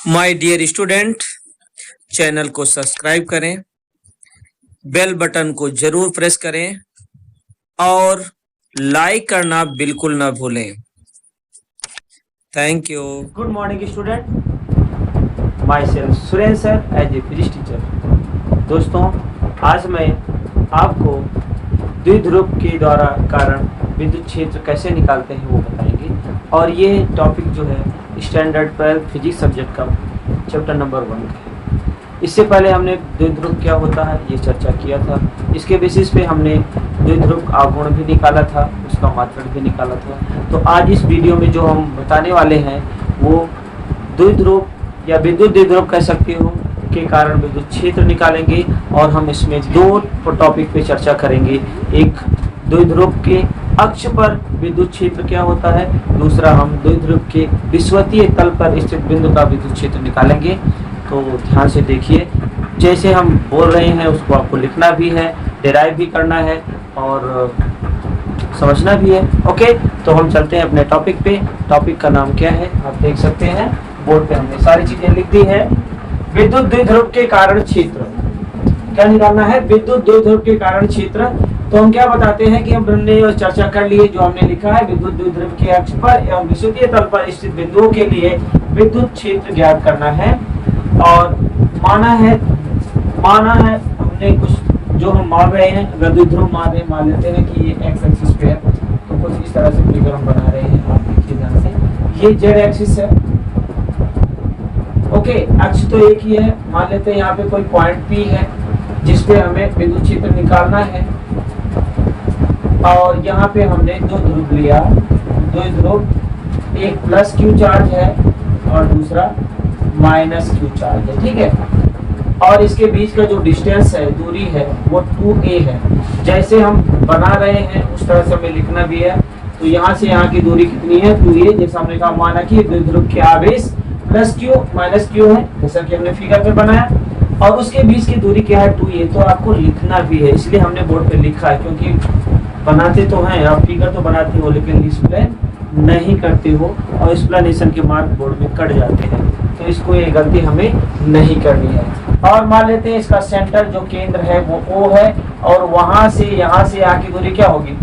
My dear student, channel को subscribe करें, bell button को जरूर प्रेस करें और लाइक करना बिल्कुल ना भूलें। Thank you. Good morning student, myself Surendra sir as a physics teacher. दोस्तों, आज मैं आपको द्विध्रुव के द्वारा कारण विद्युत क्षेत्र कैसे निकालते हैं वो बताएंगे। और ये टॉपिक जो है स्टैंडर्ड 12 फिजिक्स सब्जेक्ट का चैप्टर नंबर 1 का है। इससे पहले हमने द्विध्रुव क्या होता है ये चर्चा किया था। इसके बेसिस पे हमने द्विध्रुव आघूर्ण भी निकाला था, उसका मात्रक भी निकाला था। तो आज इस वीडियो में जो हम बताने वाले हैं वो द्विध्रुव या विद्युत द्विध्रुव कह सकते हो के कारण विद्युत क्षेत्र निकालेंगे। और हम इसमें दो टॉपिक पे चर्चा करेंगे। एक, द्विध्रुव के अक्ष पर विद्युत क्षेत्र क्या होता है, दूसरा हम द्विध्रुव के विषुवतीय तल पर स्थित बिंदु का विद्युत क्षेत्र निकालेंगे। तो ध्यान से देखिए, जैसे हम बोल रहे हैं उसको आपको लिखना भी है, डिराइव भी करना है और समझना भी है। ओके, तो हम चलते हैं अपने टॉपिक पे। टॉपिक का नाम क्या है आप देख सकते हैं, बोर्ड पे हमने सारी चीजें लिख दी है। विद्युत द्विध्रुव के कारण क्षेत्र क्या निकालना है, विद्युत द्विध्रुव के कारण क्षेत्र। तो हम क्या बताते हैं कि हमने चर्चा कर लिए जो हमने लिखा है, विद्युत द्विध्रुव के अक्ष पर एवं विषुवतीय तल पर स्थित बिंदुओं के लिए विद्युत क्षेत्र ज्ञात करना है। और माना है हमने कुछ जो हम मान रहे हैं, अगर द्विध्रुव मान लेते हैं कि ये एक्स एक्सिस पे है, तो कुछ इस तरह से फिगर हम बना रहे हैं। आप देखिए ध्यान से, ये जेड एक्सिस है। ओके, अक्ष तो एक ही है। मान लेते हैं यहाँ पे कोई पॉइंट पी है जिसपे हमें विद्युत क्षेत्र निकालना है। और यहाँ पे हमने दो ध्रुव लिया, दो ध्रुव, एक प्लस क्यू चार्ज है और दूसरा माइनस क्यू चार्ज है। ठीक है, और इसके बीच का जो डिस्टेंस है, दूरी है, वो 2a है। जैसे हम बना रहे हैं उस तरह से हमें लिखना भी है। तो यहाँ से यहाँ की दूरी कितनी है, 2a। जैसे हमने कहा, माना कि द्विध्रुव के आवेश प्लस क्यू माइनस क्यू है, जैसा कि हमने फिगर में बनाया, और उसके बीच की दूरी क्या है, 2a। तो आपको लिखना भी है, इसलिए हमने बोर्ड पे लिखा है, क्योंकि बनाते तो हैं आप, फिगर तो बनाते हो लेकिन एक्सप्लेन नहीं करते हो और एक्सप्लेनेशन के मार्क बोर्ड में कट जाते हैं। तो इसको ये गलती हमें नहीं करनी है। और मान लेते हैं इसका सेंटर जो केंद्र है वो O है, और वहां से यहाँ की दूरी क्या होगी,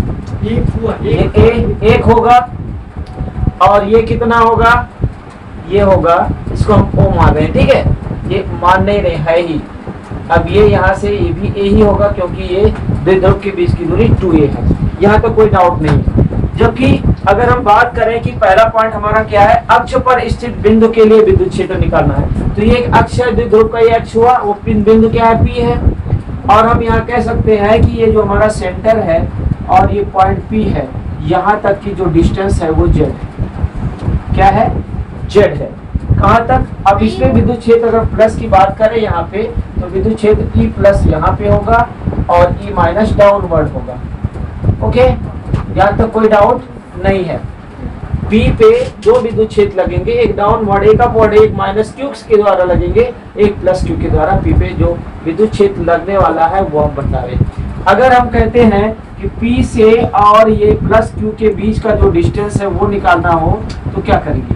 एक होगा। और ये कितना होगा, ये होगा, इसको हम O मान रहे हैं। ठीक है, ये मान नहीं रहे है ही। अब ये यहाँ से ये भी A ही होगा, क्योंकि ये द्विध्रुव के बीच की दूरी 2a है। यहाँ तो कोई डाउट नहीं। जबकि अगर हम बात करें कि पहला पॉइंट हमारा क्या है, अक्ष पर स्थित बिंदु के लिए विद्युत क्षेत्र निकालना है। तो ये एक अक्ष है, द्विध्रुव का ये अक्ष हुआ, वो बिंदु क्या है, P है। और हम यहाँ कह सकते हैं कि ये जो हमारा सेंटर है और ये पॉइंट P है, यहाँ तक की जो डिस्टेंस है वो Z है। क्या है, Z है। कहाँ तक, अब इसमें विद्युत क्षेत्र अगर प्लस की बात करें यहाँ पे, तो विद्युत क्षेत्र E प्लस यहाँ पे होगा और E माइनस डाउनवर्ड होगा। ओके, यहाँ तक कोई डाउट नहीं है। P पे दो विद्युत क्षेत्र लगेंगे, एक डाउनवर्ड, एक अपवर्ड, एक माइनस क्यू के द्वारा लगेंगे, एक प्लस क्यू के द्वारा। P पे जो विद्युत क्षेत्र लगने वाला है वो हम बता रहे हैं। अगर हम कहते हैं कि P से और ये प्लस क्यू के बीच का जो डिस्टेंस है वो निकालना हो, तो क्या करेंगे,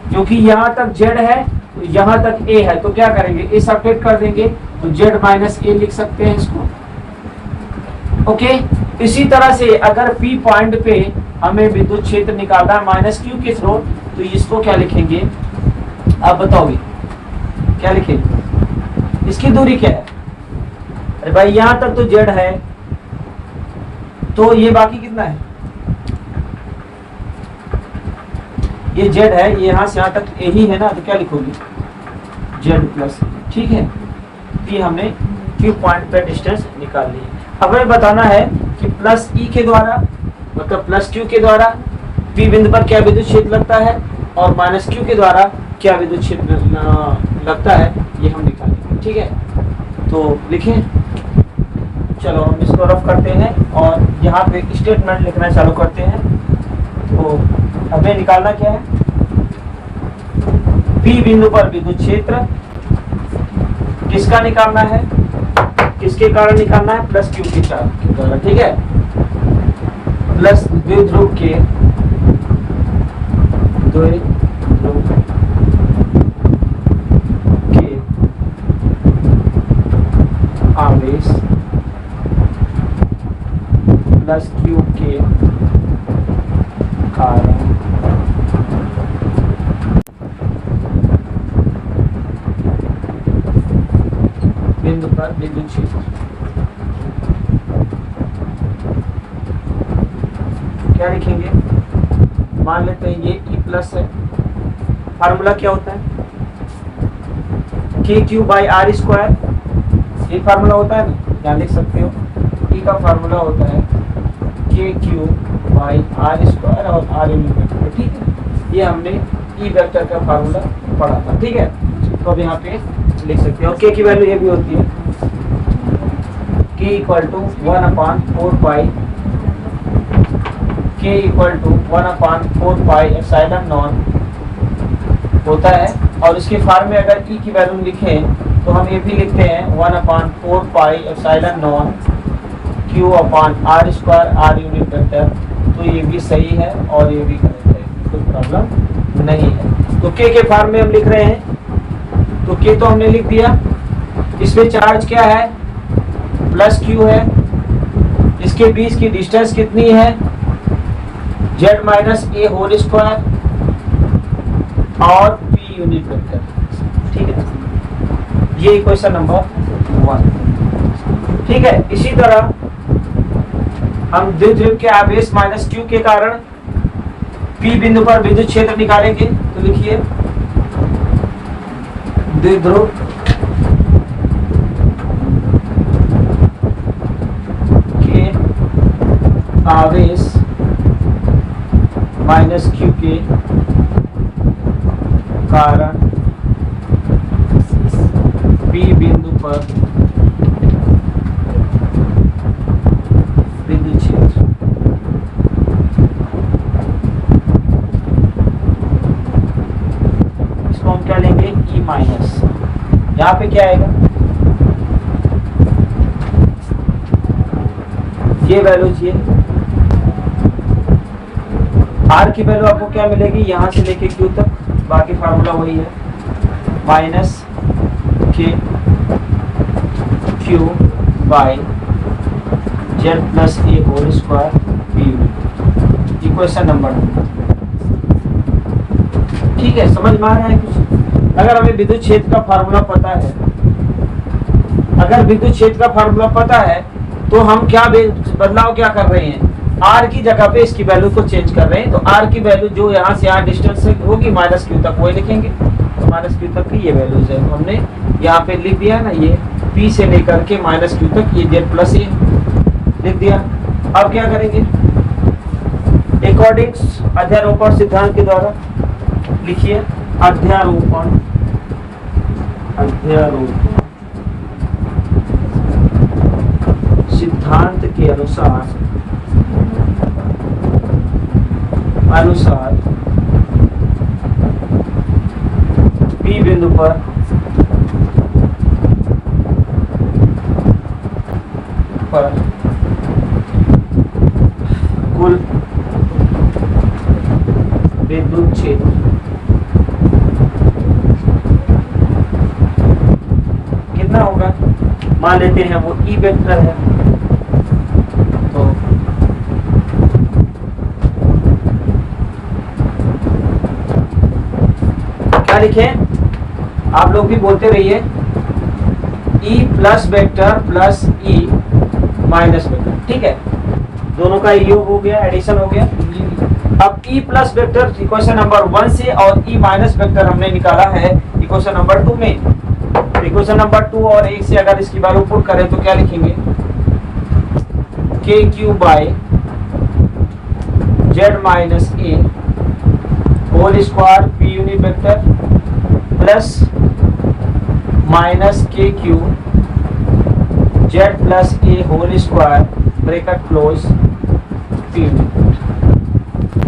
क्योंकि यहाँ तक Z है तो यहाँ तक A है, तो क्या करेंगे, A सब्ट्रैक्ट कर देंगे, तो Z माइनस A लिख सकते हैं इसको। ओके, इसी तरह से अगर P पॉइंट पे हमें विद्युत क्षेत्र निकालना है माइनस क्यू के थ्रू, तो इसको क्या लिखेंगे, आप बताओगे क्या लिखेंगे, इसकी दूरी क्या है। अरे भाई, यहाँ तक तो Z है, तो ये बाकी कितना है, ये Z है, ये यहाँ से यहाँ तक A ही है ना, तो क्या लिखोगे, Z प्लस। ठीक है, ये हमने Q पॉइंट पे डिस्टेंस निकाल ली। अब हमें बताना है कि प्लस E के द्वारा, मतलब प्लस Q के द्वारा P बिंदु पर क्या विद्युत क्षेत्र लगता है, और माइनस Q के द्वारा क्या विद्युत क्षेत्र लगता है, ये हम निकालेंगे। ठीक है, तो लिखें, चलो हम इसको रफ करते हैं और यहाँ पे स्टेटमेंट लिखना चालू करते हैं। तो हमें निकालना क्या है, P बिंदु पर विद्युत क्षेत्र किसका निकालना है, किसके कारण निकालना है, प्लस क्यू के द्वारा। ठीक है, प्लस द्विध्रुव के प्लस क्यू के कारण बिंदु पर विद्युत क्षेत्र। क्या लिखेंगे? मान लेते हैं ये E प्लस है। फार्मूला क्या होता है? के क्यू बाई आर स्क्वायर, ये फार्मूला होता है ना, यहाँ लिख सकते हो। E का फार्मूला होता है के क्यू बाई आर स्क्वायर और आर यूनिट वेक्टर, ठीक है। ये हमने E वेक्टर का फार्मूला पढ़ा था, ठीक है। तो अब यहाँ पे लिख सकते हैं। और के की वैल्यू ये भी होती है के equal to 1/4 pi, k equal to 1/4 pi epsilon naught होता है। और इसके फार्म में अगर E की वैल्यू लिखें तो हम ये भी लिखते हैं 1/4 pi epsilon naught q upon r square r unit vector. तो ये भी सही है और ये भी करेक्ट है, कोई प्रॉब्लम नहीं है। तो के फार्म में हम लिख रहे हैं, तो के तो हमने लिख दिया। इसमें चार्ज क्या है? प्लस क्यू है। इसके बीच की डिस्टेंस कितनी है? Z minus a whole square और पी यूनिट वेक्टर, ठीक है। ये क्वेश्चन नंबर 1, ठीक है। इसी तरह हम द्विध्रुव के आवेश माइनस क्यू के कारण पी बिंदु पर विद्युत क्षेत्र निकालेंगे। तो लिखिए द्विध्रुव के आवेश माइनस क्यू के कारण पी बिंदु पर विद्युत क्षेत्र। इसको हम क्या लेंगे? E minus. यहाँ पे क्या आएगा? ये वैल्यू चाहिए। R की वैल्यू आपको क्या मिलेगी? यहाँ से लेके Q तक, बाकी फार्मूला वही है, minus k q by z plus a whole square p unit. Equation number, ठीक है। समझ में आ रहा है कुछ? अगर हमें विद्युत क्षेत्र का फार्मूला पता है, अगर विद्युत क्षेत्र का फार्मूला पता है तो हम क्या बदलाव क्या कर रहे हैं? R की जगह पे इसकी वैल्यू को चेंज कर रहे हैं। तो R की वैल्यू जो यहाँ से यहाँ डिस्टेंस होगी माइनस क्यू तक, वही लिखेंगे। तो माइनस क्यू तक की ये वैल्यूज है, तो हमने यहाँ पे लिख दिया ना, ये P से लेकर के माइनस क्यू तक ये जेड प्लस ए लिख दिया। अब क्या करेंगे? अकॉर्डिंग अध्यारोपण सिद्धांत के द्वारा लिखिए अध्यारोपण सिद्धांत के अनुसार P बिंदु पर कुल विद्युत क्षेत्र कितना होगा? मान लेते हैं वो E वेक्टर है, तो क्या लिखें? आप लोग भी बोलते रहिए E plus vector plus E minus vector, ठीक है। दोनों का योग हो गया, एडिशन हो गया। अब E plus vector equation number 1 से और E माइनस वेक्टर हमने निकाला है इक्वेशन नंबर 2 में। इक्वेशन नंबर 2 और 1 से अगर इसकी वैल्यू पुट करें तो क्या लिखेंगे? K q by z minus a whole square p unit vector plus minus k q z plus a whole square bracket close p unit.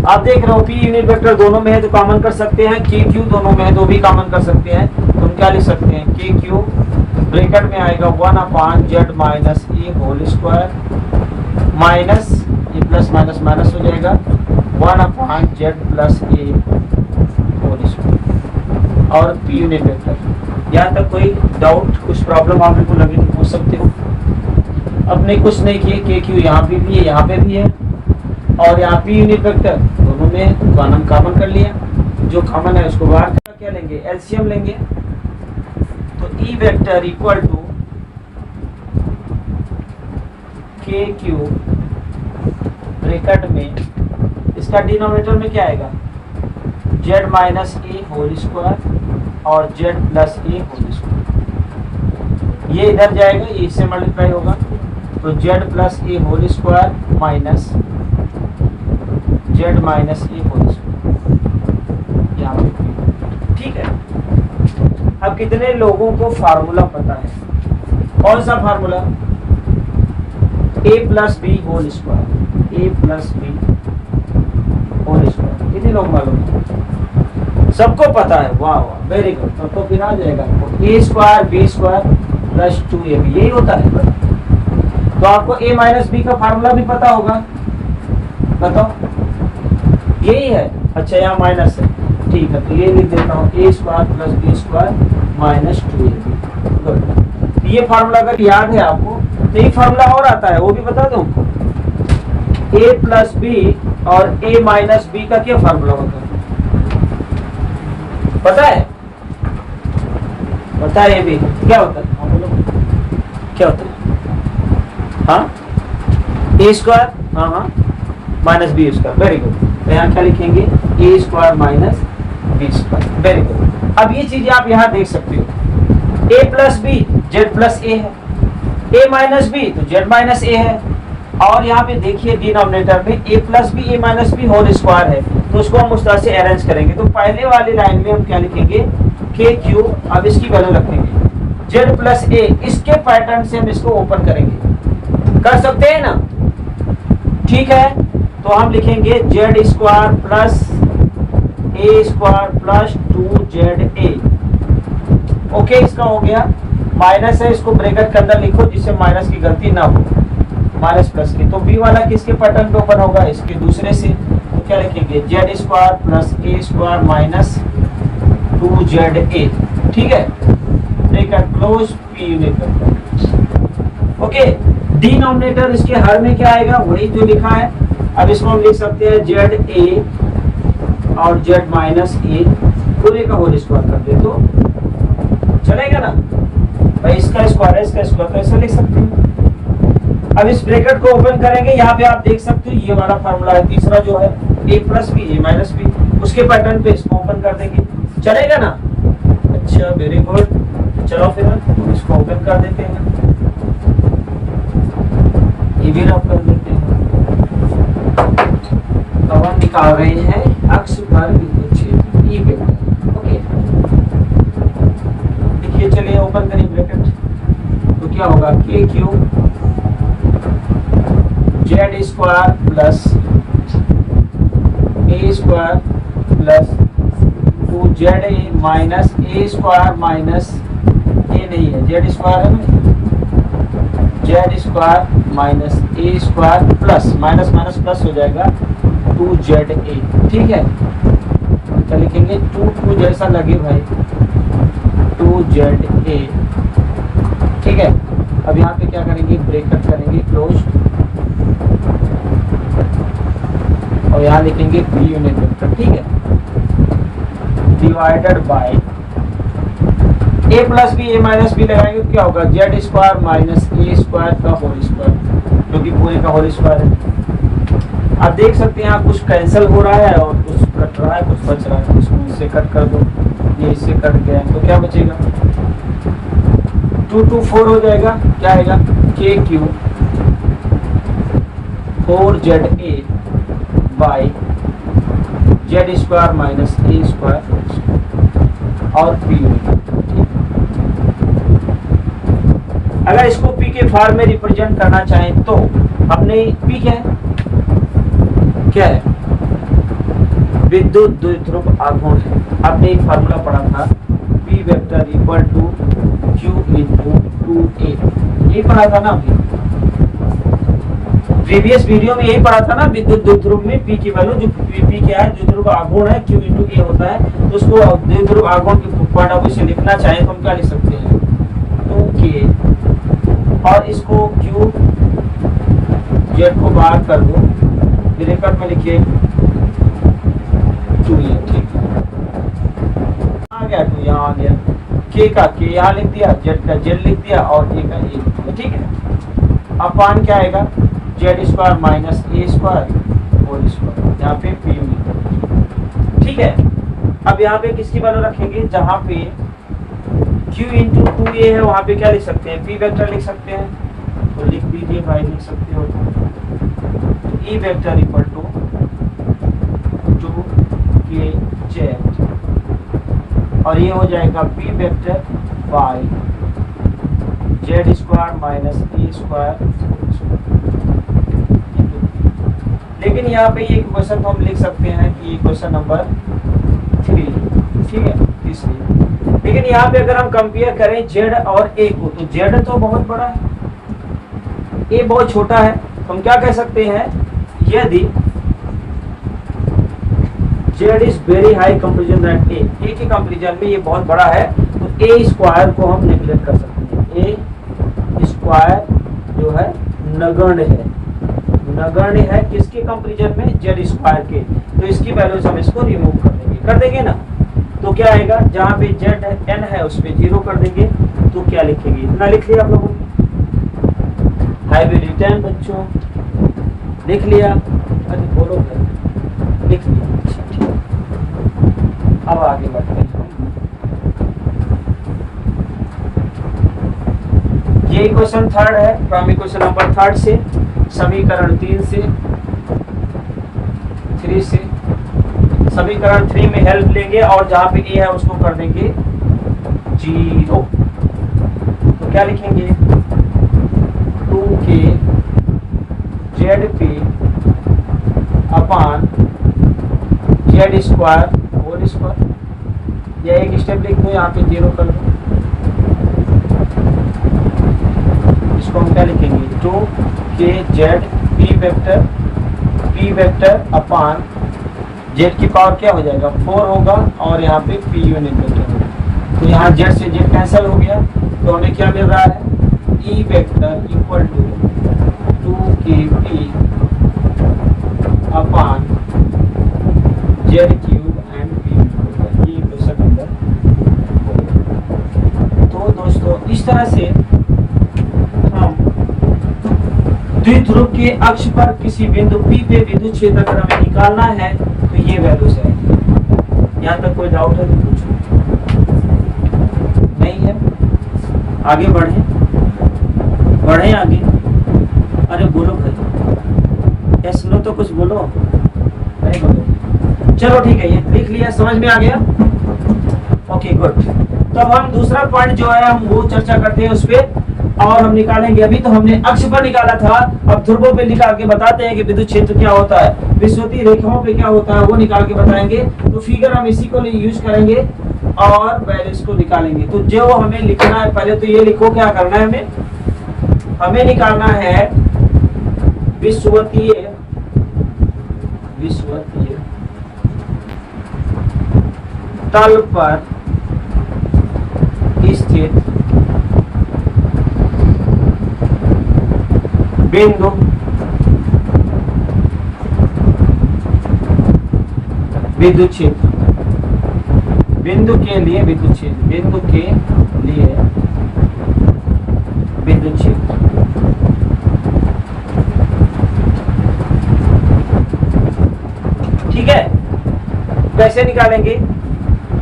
आप देख रहे हो पी यूनिट वेक्टर दोनों में है तो कॉमन कर सकते हैं, के क्यू दोनों में है तो भी कॉमन कर सकते हैं। तो हम क्या लिख सकते हैं? के क्यू ब्रैकेट में आएगा 1/z minus a whole square minus ये प्लस माइनस माइनस हो जाएगा 1/z plus a whole square और पी यूनिट वेक्टर। यहाँ तक कोई डाउट, कुछ प्रॉब्लम आप लोग को लगे तो पूछ सकते हो। अपने कुछ नहीं किए, के क्यू यहाँ पे भी है, यहाँ पे भी है, और यहाँ पी यूनिट वेक्टर दोनों में कॉमन कर लिया। जो कॉमन है उसको बाहर क्या लेंगे, एलसीएम लेंगे। तो E vector equal to k q bracket में इसका डिनोमिनेटर में क्या आएगा, z minus a whole square और z plus a whole square. ये इधर जाएगा, ये इससे मल्टीप्लाई होगा, तो z plus a whole square minus z minus a whole square यहाँ पे। ठीक है, अब कितने लोगों को फार्मूला पता है? कौन सा फार्मूला? ए प्लस बी होल स्क्वायर, ए प्लस बी होल स्क्वायर। कितने लोग मालूम है? सबको पता है, वाह वाह, वेरी गुड। तो फिर आ जाएगा a square b square plus 2ab, यही होता है। तो आपको a माइनस बी का फार्मूला भी पता होगा, बताओ, यही है। अच्छा यहाँ माइनस है, ठीक है, तो ये लिख देता हूँ a square plus b square minus 2ab। Good. ये फार्मूला अगर याद है आपको, तो ये फार्मूला और आता है, वो भी बता दूं। a प्लस बी और a माइनस बी का क्या फार्मूला होता है, पता है? बताइए भी क्या होता है, हम लोग क्या होता है? हाँ, ए स्क्वायर, हाँ minus b square, very good. तो यहाँ क्या लिखेंगे, a square minus b square, very good. अब ये चीजें आप यहाँ देख सकते हो, a plus b z plus a है, ए माइनस बी तो जेड माइनस ए है, और यहाँ पे देखिए डिनोमिनेटर में a plus b a minus b whole square है, तो उसको हम उस तरह से अरेंज करेंगे। तो पहले वाली लाइन में हम क्या लिखेंगे, के क्यू, अब इसकी वैल्यू रखेंगे जेड प्लस ए, इसके पैटर्न से हम इसको ओपन करेंगे, कर सकते हैं ना? ठीक है, तो हम लिखेंगे Z square plus a square plus 2ZA। Okay, इसका हो गया। माइनस है, इसको ब्रैकेट के अंदर लिखो जिससे माइनस की गलती ना हो, माइनस प्लस की। तो बी वाला किसके पैटर्न पे ओपन होगा, इसके दूसरे से। तो क्या लिखेंगे, Z square plus a square minus 2ZA। ठीक है, bracket close, p unit. Okay, denominator इसके हर में क्या आएगा, वही जो लिखा है। अब इसको हम लिख सकते हैं जेड ए और जेड माइनस ए पूरे का होल स्क्वायर कर दे तो चलेगा ना भाई। इसका स्क्वायर है, इसका स्क्वायर, तो ऐसे लिख सकते हैं। अब इस ब्रैकेट को ओपन करेंगे, यहाँ पे आप देख सकते हो ये वाला फार्मूला है, तीसरा जो है ए plus b a minus B, उसके पैटर्न पे इसको ओपन कर देंगे, चलेगा ना? अच्छा, वेरी गुड। चलो फिर इसको ओपन कर देते हैं, ये भी रब कर देते हैं। तो हम निकाल रहे हैं अक्ष पर विद्युत क्षेत्र ई वेक्टर। ओके, देखिए, चलिए ओपन करिए ब्रैकेट, तो क्या होगा, k q z square plus a square plus 2ZA minus a square minus a नहीं है, जेड स्क्वायर है ना, z square minus a square plus minus minus plus हो जाएगा 2ZA। ठीक है, क्या लिखेंगे, 2 जैसा लगे भाई, 2ZA। ठीक है, अब यहाँ पे क्या करेंगे, ब्रैकेट करेंगे क्लोज, और यहाँ लिखेंगे पी यूनिट वेक्टर। ठीक है, divided by a plus b a minus b लगाएंगे तो क्या होगा, z square minus a square का होल स्क्वायर, जो कि पूरे का होल स्क्वायर है। आप देख सकते हैं यहाँ कुछ कैंसिल हो रहा है और कुछ कट रहा है, कुछ बच रहा है, इसको इससे कट कर दो, ये इससे कट गया, तो क्या बचेगा, 2 2 4 हो जाएगा। क्या आएगा, के Q 4ZA by Z square minus a square और पी यूनिट। अगर इसको पी के फॉर्म में रिप्रेजेंट करना चाहें तो हमने पी क्या है, विद्युत द्विध्रुव आघूर्ण है। आपने एक फार्मूला पढ़ा था, p vector equal to q into 2a, यही पढ़ा था ना अभी प्रीवियस वीडियो में, यही पढ़ा था ना। विद्युत द्विध्रुव में पी की वैल्यू, जो पी क्या है, द्विध्रुव आघूर्ण है, क्यू इंटू ए होता है, तो उसको द्विध्रुव आघूर्ण के पॉइंट ऑफ व्यू से लिखना चाहे तो हम क्या लिख सकते हैं, 2k, और इसको क्यू जेड को बाहर कर दो, ब्रैकेट में लिखिए 2a, ठीक है, आ गया 2, यहाँ आ गया, के का के यहाँ लिख दिया, जेड का जेड लिख दिया और ए का ए लिख दिया, ठीक है। अपान क्या आएगा, Z square minus a square whole square, यहाँ पे पी मिल, ठीक है। अब यहाँ पे किसकी वैल्यू रखेंगे, जहाँ पे q इंटू 2a है वहाँ पे क्या लिख सकते हैं, p वेक्टर लिख सकते हैं, तो लिख दीजिए भाई, लिख सकते हो तो e vector equal to 2kz और ये हो जाएगा p vector by Z square minus a square. लेकिन यहाँ पे ये क्वेश्चन तो हम लिख सकते हैं कि क्वेश्चन नंबर 3, ठीक है, तीसरी। लेकिन यहाँ पे अगर हम कंपेयर करें जेड और ए को, तो जेड तो बहुत बड़ा है, ए बहुत छोटा है, तो हम क्या कह सकते हैं, यदि z is very high comparison that a के कंपेरिजन में ये बहुत बड़ा है, तो ए स्क्वायर को हम निगलेक्ट कर सकते हैं। ए स्क्वायर जो है नगण्य है किसके कंपेरिजन में, जेड स्क्वायर के, तो इसकी वैल्यूज हम इसको रिमूव कर देंगे ना, तो क्या आएगा, जहाँ पे जेड एन है उस पे 0 कर देंगे, तो क्या लिखेंगे, इतना लिख लिया आप लोगों ने, हाई विल रिटर्न बच्चों, लिख लिया, अरे बोलो भाई, लिख लिया, ठीक है। अब आगे बढ़ते हैं, ये क्वेश्चन थर्ड है, प्राइमरी क्वेश्चन नंबर 3 से, समीकरण 3 से समीकरण 3 में हेल्प लेंगे और जहां पे ए है उसको कर देंगे 0, तो क्या लिखेंगे, 2k ZP upon Z square whole square, या एक स्टेप लिख दो, यहाँ पे 0 कर दो, इसको हम क्या लिखेंगे, 2k ZP vector upon Z की पावर क्या हो जाएगा, 4 होगा और यहाँ पे पी यूनिट वेक्टर होगा, तो यहाँ जेड से जेड कैंसिल हो गया, तो हमें क्या मिल रहा है, e vector equal to 2kp upon z cube and p unit, ये क्वेश्चन नंबर। तो दोस्तों इस तरह से हम द्विध्रुव के अक्ष पर किसी बिंदु P पे विद्युत क्षेत्र अगर हमें निकालना है तो ये वैल्यूज है। यहाँ तक कोई डाउट है तो पूछो, नहीं है, आगे बढ़े आगे, अरे बोलो भाई, या सुनो तो कुछ बोलो, नहीं बोलो, चलो ठीक है, ये लिख लिया, समझ में आ गया, ओके गुड। तब हम दूसरा पॉइंट जो है हम वो चर्चा करते हैं उस पर, और हम निकालेंगे, अभी तो हमने अक्ष पर निकाला था, अब ध्रुवों पे निकाल के बताते हैं कि विद्युत क्षेत्र क्या होता है, विषुवतीय रेखाओं पे क्या होता है वो निकाल के बताएंगे। तो फिगर हम इसी को यूज करेंगे और वैल्यूज को निकालेंगे। तो जो हमें लिखना है, पहले तो ये लिखो क्या करना है, हमें निकालना है विषुवतीय तल पर स्थित बिंदु विद्युत क्षेत्र, बिंदु के लिए विद्युत क्षेत्र, बिंदु के लिए विद्युत क्षेत्र। ठीक है, कैसे निकालेंगे,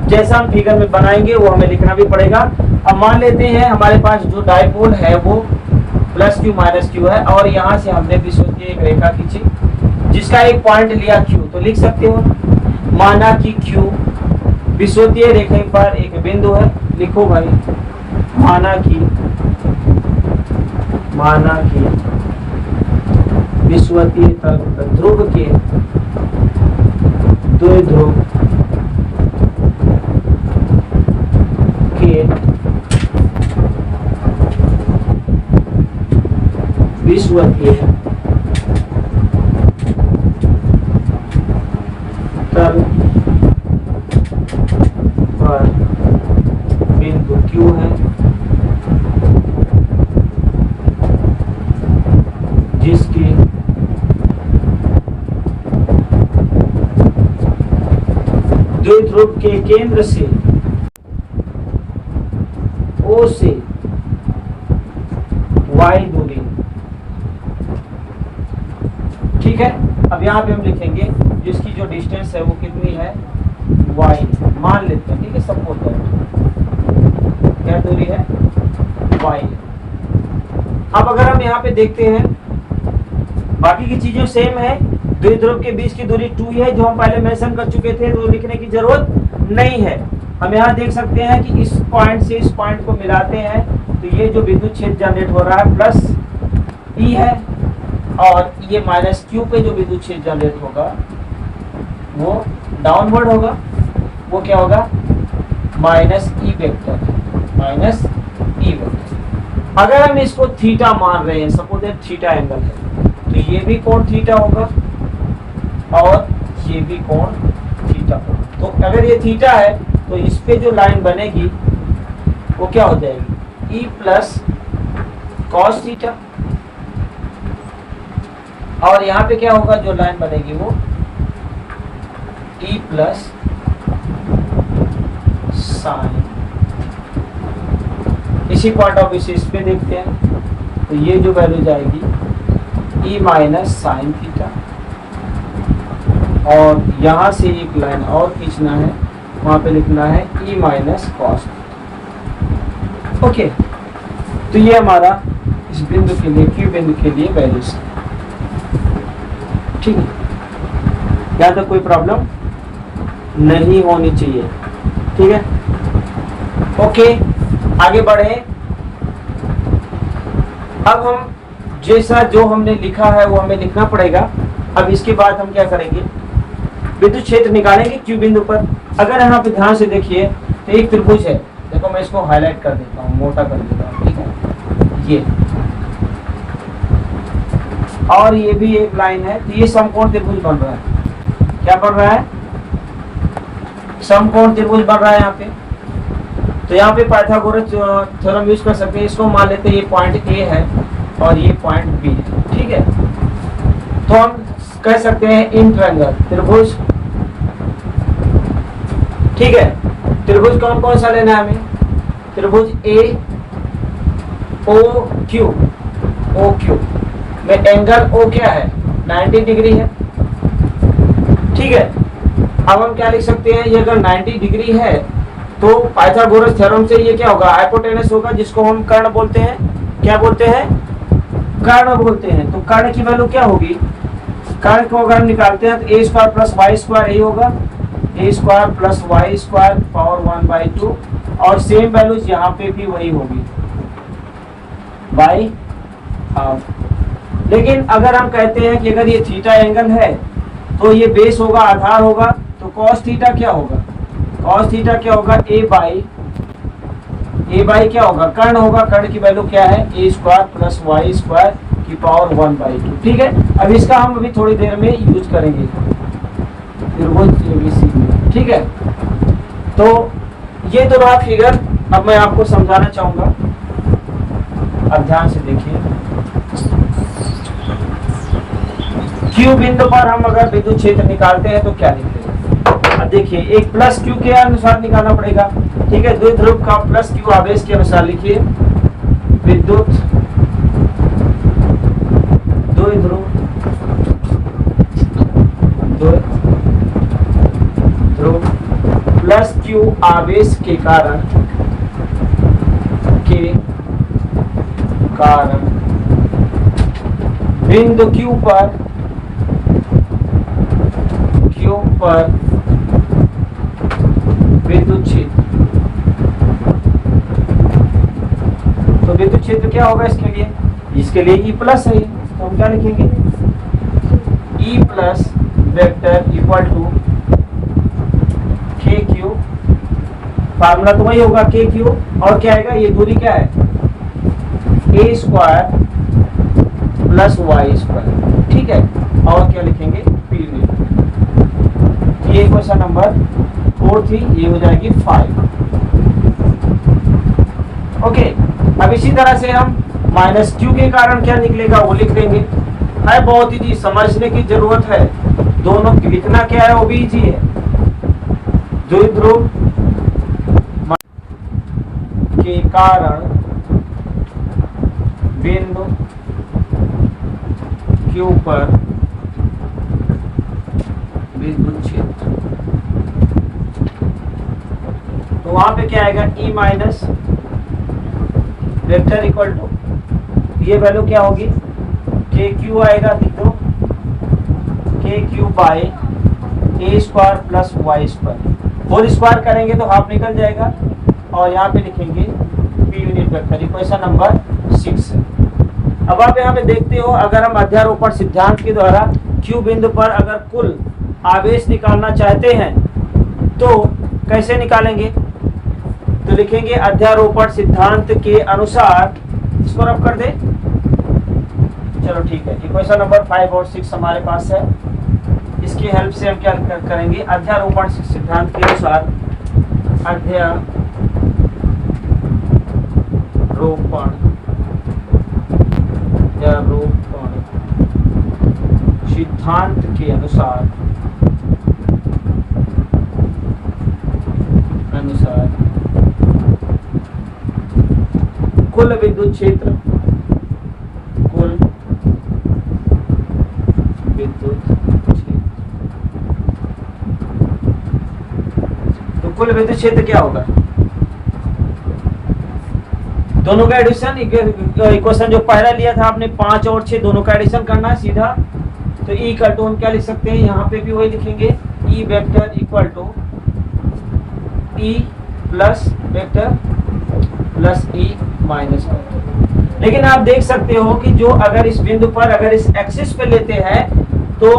जैसा हम फिगर में बनाएंगे वो हमें लिखना भी पड़ेगा। अब मान लेते हैं हमारे पास जो डायपोल है वो प्लस क्यू माइनस क्यू है, और यहाँ से हमने विषुवतीय एक रेखा खींची जिसका एक पॉइंट लिया क्यू, तो लिख सकते हो माना कि क्यू विषुवतीय रेखा पर एक बिंदु है, लिखो भाई, माना कि विषुवतीय तल पर ध्रुव के द्विध्रुव के विषुवतीय तल पर बिंदु क्यू है जिसकी द्विध्रुव के केंद्र से O से Y दूरी, ठीक है। अब यहाँ पे हम लिखेंगे जिसकी जो डिस्टेंस है वो कितनी है, Y मान लेते हैं, ठीक है। सपोज क्या दूरी है, Y। अब अगर हम यहाँ पे देखते हैं बाकी की चीजें सेम है, द्विध्रुव के बीच की दूरी 2 है जो हम पहले मेंशन कर चुके थे, तो लिखने की जरूरत नहीं है। हम यहाँ देख सकते हैं कि इस पॉइंट से इस पॉइंट को मिलाते हैं तो ये जो विद्युत क्षेत्र जनरेट हो रहा है प्लस E है, और ये माइनस Q पे जो विद्युत क्षेत्र जनरेट होगा वो डाउनवर्ड होगा, वो क्या होगा, minus E vector, minus E vector. अगर हम इसको थीटा मान रहे हैं, सपोज थीटा एंगल है, तो ये भी कोण थीटा होगा और ये भी कोण थीटा होगा। तो अगर ये थीटा है तो इस पे जो लाइन बनेगी वो क्या हो जाएगी, E प्लस कॉस थीटा, और यहाँ पे क्या होगा, जो लाइन बनेगी वो E प्लस साइन। इसी पॉइंट ऑफ व्यू से इस पे देखते हैं तो ये जो वैल्यू जाएगी E माइनस साइन थीटा, और यहाँ से एक लाइन और खींचना है, वहां पे लिखना है E माइनस कॉस। ओके, तो ये हमारा इस बिंदु के लिए, Q बिंदु के लिए वैल्यूज, ठीक है। यहाँ तक कोई प्रॉब्लम नहीं होनी चाहिए, ठीक है। ओके, आगे बढ़े। अब हम जैसा जो हमने लिखा है वो हमें लिखना पड़ेगा। अब इसके बाद हम क्या करेंगे, विद्युत क्षेत्र निकालेंगे Q बिंदु पर। अगर यहाँ पे ध्यान से देखिए तो एक त्रिभुज है, देखो मैं इसको हाईलाइट कर देता हूँ, मोटा कर देता हूँ, ठीक है। ये और ये भी एक लाइन है, तो ये समकोण त्रिभुज बन रहा है। क्या बन रहा है, समकोण त्रिभुज बन रहा है यहाँ पे। तो यहाँ पे पाइथागोरस थ्योरम यूज कर सकते हैं। इसको मान लेते हैं ये पॉइंट A है और ये पॉइंट B है, ठीक है। तो हम कह सकते हैं इन ट्रायंगल त्रिभुज, ठीक है। त्रिभुज कौन कौन सा लेना है हमें, त्रिभुज OQ में एंगल O क्या है, 90 डिग्री है, ठीक है। अब हम क्या लिख सकते हैं, ये अगर 90 डिग्री है तो पाइथागोरस थ्योरम से ये क्या होगा, हाइपोटेनस होगा, जिसको हम कर्ण बोलते हैं। क्या बोलते हैं, कर्ण बोलते हैं। तो कर्ण की वैल्यू क्या होगी, कर्ण को अगर हम निकालते हैं तो a square plus y square यही होगा, a square plus y square power 1/2, और सेम वैल्यूज यहाँ पे भी वही होगी, बाई हाफ। लेकिन अगर हम कहते हैं कि अगर ये थीटा एंगल है तो ये बेस होगा, आधार होगा, तो कॉस थीटा क्या होगा, कॉस थीटा क्या होगा, ए बाई क्या होगा, कर्ण होगा। कर्ण की वैल्यू क्या है, a square plus y square की पावर 1/2, ठीक है। अब इसका हम अभी थोड़ी देर में यूज करेंगे त्रिभुज ABC में, ठीक है। तो ये तो रहा फिगर। अब मैं आपको समझाना चाहूंगा, अब ध्यान से देखिए। Q बिंदु पर हम अगर विद्युत क्षेत्र निकालते हैं तो क्या लिखेंगे, अब देखिए एक प्लस Q के अनुसार निकालना पड़ेगा, ठीक है। द्विध्रुव का प्लस Q आवेश के अनुसार लिखिए, विद्युत द्विध्रुव प्लस Q आवेश के कारण बिंदु Q पर विद्युत क्षेत्र। तो विद्युत क्षेत्र क्या होगा इसके लिए E प्लस है, तो हम क्या लिखेंगे, E plus vector equal to KQ, formula तो वही होगा KQ, और क्या आएगा, ये दूरी क्या है, a square plus y square, ठीक है। और क्या लिखेंगे, पी। ये क्वेश्चन नंबर 4 थी, ये हो जाएगी 5। ओके, अब इसी तरह से हम माइनस Q के कारण क्या निकलेगा वो लिख देंगे। है बहुत इजी, समझने की जरूरत है, दोनों लिखना क्या है वो भी इजी है। द्विध्रुव के कारण बिंदु Q पर विद्युत क्षेत्र, तो वहां पे क्या आएगा E minus vector equal to, ये वैल्यू क्या होगी के क्यू आएगा, लिख दो k q by a square plus y square, whole square करेंगे तो हाफ निकल जाएगा, और यहाँ पे लिखेंगे p unit vector, equation number 6 है। अब आप यहाँ पे देखते हो, अगर हम अध्यारोपण सिद्धांत के द्वारा क्यू बिंदु पर अगर कुल आवेश निकालना चाहते हैं तो कैसे निकालेंगे, तो लिखेंगे अध्यारोपण सिद्धांत के अनुसार, इसको रफ कर दे, चलो ठीक है, इक्वेशन नंबर 5 और 6 हमारे पास है, इसकी हेल्प से हम क्या करेंगे, अध्यारोपण सिद्धांत के अनुसार अध्यारोपण सिद्धांत के अनुसार कुल विद्युत क्षेत्र, कुल विद्युत क्षेत्र, तो कुल विद्युत क्षेत्र क्या होगा, दोनों का एडिशन, इक्वेशन जो पहला लिया था आपने 5 और 6 दोनों का एडिशन करना है सीधा, तो E इक्वल टू हम क्या लिख सकते हैं, यहाँ पे भी वही लिखेंगे E vector equal to E plus vector plus E minus vector. लेकिन आप देख सकते हो कि जो अगर इस बिंदु पर अगर इस एक्सिस पे लेते हैं तो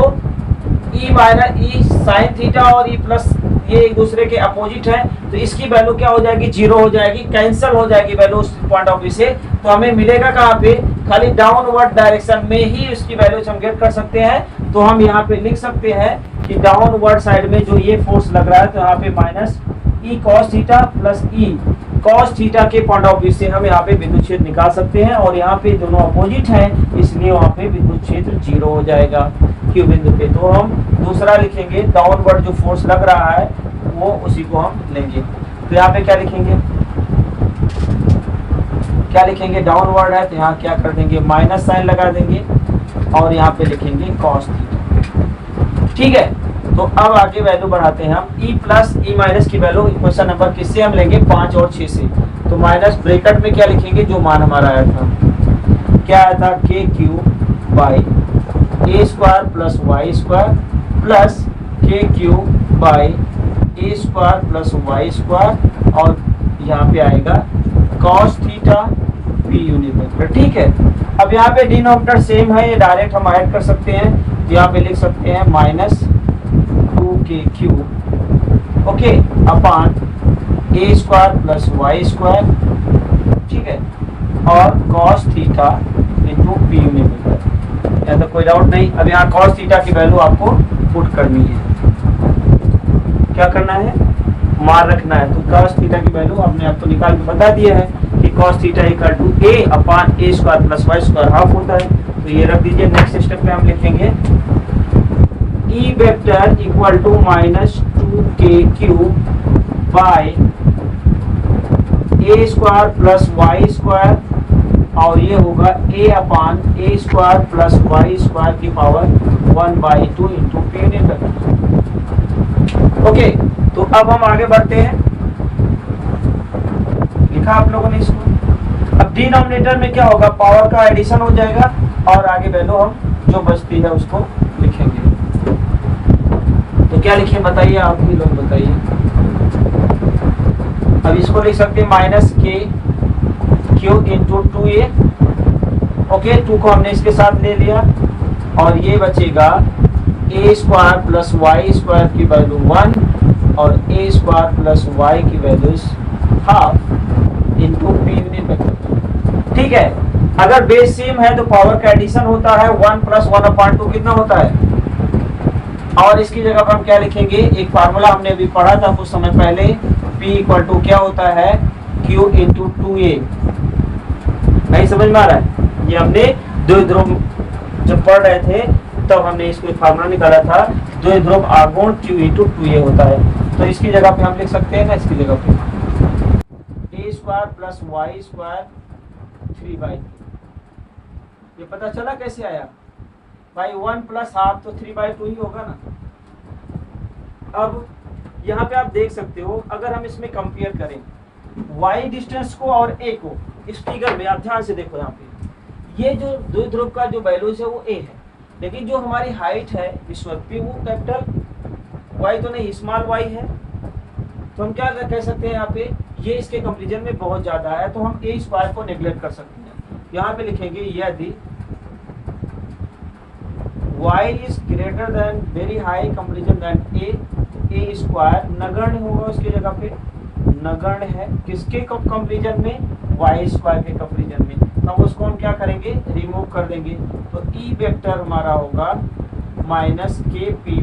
E minus E sine theta और E प्लस ये एक दूसरे के अपोजिट है, तो इसकी वैल्यू क्या हो जाएगी, 0 हो जाएगी, कैंसिल हो जाएगी वैल्यू उस पॉइंट ऑफ व्यू से, तो हमें मिलेगा कहाँ पे, खाली डाउनवर्ड डायरेक्शन में ही उसकी वैल्यू हम गेट कर सकते हैं। तो हम यहाँ पे लिख सकते हैं कि डाउनवर्ड साइड में जो ये फोर्स लग रहा है, तो यहाँ पे minus E cos theta plus E cos theta के पॉइंट ऑफ व्यू से हम यहाँ पे विद्युत क्षेत्र निकाल सकते हैं, और यहाँ पे दोनों अपोजिट हैं, इसलिए वहाँ पे विद्युत क्षेत्र 0 हो जाएगा क्यू बिंदु पे। तो हम दूसरा लिखेंगे, डाउनवर्ड जो फोर्स लग रहा है वो उसी को हम लेंगे, तो यहाँ पे क्या लिखेंगे, डाउनवर्ड है, तो यहाँ क्या कर देंगे, माइनस साइन लगा देंगे, और यहाँ पे लिखेंगे cos थीटा, ठीक है। तो अब आगे वैल्यू बढ़ाते हैं हम, E प्लस E माइनस की वैल्यू इक्वेशन नंबर किससे हम लेंगे, 5 और 6 से, तो माइनस ब्रैकेट में क्या लिखेंगे, जो मान हमारा आया था, क्या आया था, k q by a square plus y square plus k q by a square plus y square, और यहाँ पे आएगा cos theta p unit vector, ठीक है। अब यहाँ पे डिनोमिनेटर सेम है, ये डायरेक्ट हम ऐड कर सकते हैं, तो यहाँ पे लिख सकते हैं माइनस 2kq ओके अपॉन ए स्क्वायर प्लस वाई स्क्वायर, ठीक है, और cos theta into p unit vector, यहाँ तो कोई डाउट नहीं। अब यहाँ cos थीटा की वैल्यू आपको पुट करनी है, क्या करना है, मान रखना है, तो cos थीटा की वैल्यू आपने आपको निकाल के बता दिया है कि cos theta equal to a upon a square plus y square half होता है, तो ये रख दीजिए। नेक्स्ट स्टेप में हम लिखेंगे E vector equal to minus 2kq by a square plus y square, और ये होगा a upon a square plus y square की power 1/2 into p unit vector, okay. तो अब हम आगे बढ़ते हैं, लिखा आप लोगों ने इसको। अब डिनोमिनेटर में क्या होगा, पावर का एडिशन हो जाएगा, और आगे वैल्यू हम जो बचती है उसको लिखेंगे। तो क्या लिखें बताइए, आप ही लोग बताइए। अब इसको लिख सकते हैं minus k Q into 2a, okay, 2 को हमने इसके साथ ले लिया, और ये बचेगा a square plus y square की वैल्यू 1 और a स्क्वायर प्लस वाई की value half into p unit vector, ठीक है। अगर बेस सेम है तो पावर का एडिशन होता है, 1 प्लस 1/2 कितना होता है, और इसकी जगह पर हम क्या लिखेंगे, एक फार्मूला हमने अभी पढ़ा था कुछ समय पहले, P इक्वल टू क्या होता है, Q इंटू 2a, नहीं समझ में आ रहा है, ये हमने द्विध्रुव जब पढ़ रहे थे तब हमने इसको फार्मूला निकाला था, द्विध्रुव आघूर्ण Q इंटू 2a होता है। तो इसकी जगह पे हम लिख सकते हैं ना, इसकी जगह पे a square plus y square 3/3। ये पता चला कैसे आया भाई, 1 प्लस हाफ तो 3/2 ही होगा ना। अब यहाँ पे आप देख सकते हो, अगर हम इसमें कंपेयर करें y डिस्टेंस को और a को, इस फिगर में आप ध्यान से देखो, यहाँ पे ये जो द्विध्रुव का जो वैल्यूज है वो a है, लेकिन जो हमारी हाइट है विश्वत पे वो कैपिटल y तो नहीं, स्मॉल y है। तो हम क्या कह सकते हैं, यहाँ पे ये इसके कंपेरिजन में बहुत ज्यादा है, तो हम a स्क्वायर को नेग्लेक्ट कर सकते हैं। यहाँ पे लिखेंगे यदि y is greater than very high comparison than a square नगण्य होगा, उसकी जगह पे नगण्य है किसके कंपेरिजन में, y स्क्वायर के कंपेरिजन में। तब उसको हम क्या करेंगे, रिमूव कर देंगे। तो e वेक्टर हमारा होगा minus K p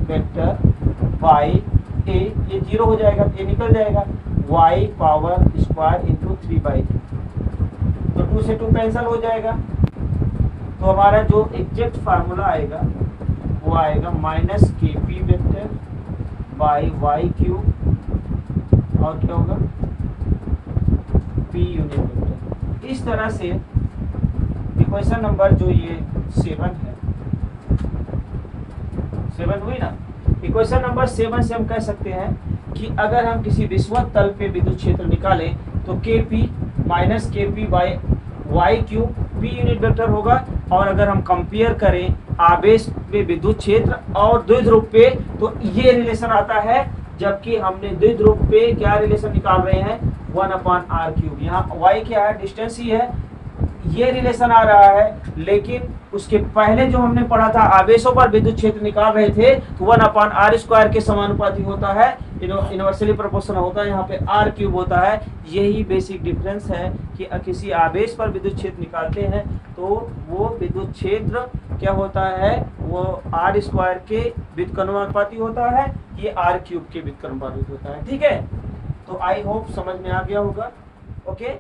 vector by a, ये 0 हो जाएगा, ये निकल जाएगा, y पावर स्क्वायर इंटू 3/2। तो 2 से 2 कैंसिल हो जाएगा। तो हमारा जो एग्जैक्ट फार्मूला आएगा वो आएगा minus K p vector by y cube और क्या होगा p यूनिट वेक्टर। इस तरह से इक्वेशन नंबर जो ये 7 है, 7 हुई ना। इक्वेशन नंबर 7 से हम कह सकते हैं कि अगर हम किसी विषुवत तल पे विद्युत क्षेत्र निकालें तो Kp minus Kp by y cube p unit vector होगा। और अगर हम कंपेयर करें आवेश पे विद्युत क्षेत्र और द्विध्रुव पे तो ये रिलेशन आता है, जबकि हमने द्विध्रुव पे क्या रिलेशन निकाल रहे हैं, 1/r³। यहाँ y क्या है, डिस्टेंस ही है, ये रिलेशन आ रहा है। लेकिन उसके पहले जो हमने पढ़ा था आवेशों पर विद्युत क्षेत्र निकाल रहे थे तो 1/r² के समानुपाती होता है, इनवर्सली प्रोपोर्शनल होता है, यहाँ पे r³ होता है। यही बेसिक डिफरेंस है कि किसी आवेश पर विद्युत क्षेत्र निकालते हैं तो वो विद्युत क्षेत्र क्या होता है, वो r² के व्युत्क्रमानुपाती होता है, ये r³ के व्युत्क्रमानुपाती होता है। ठीक है, तो आई होप समझ में आ गया होगा। ओके।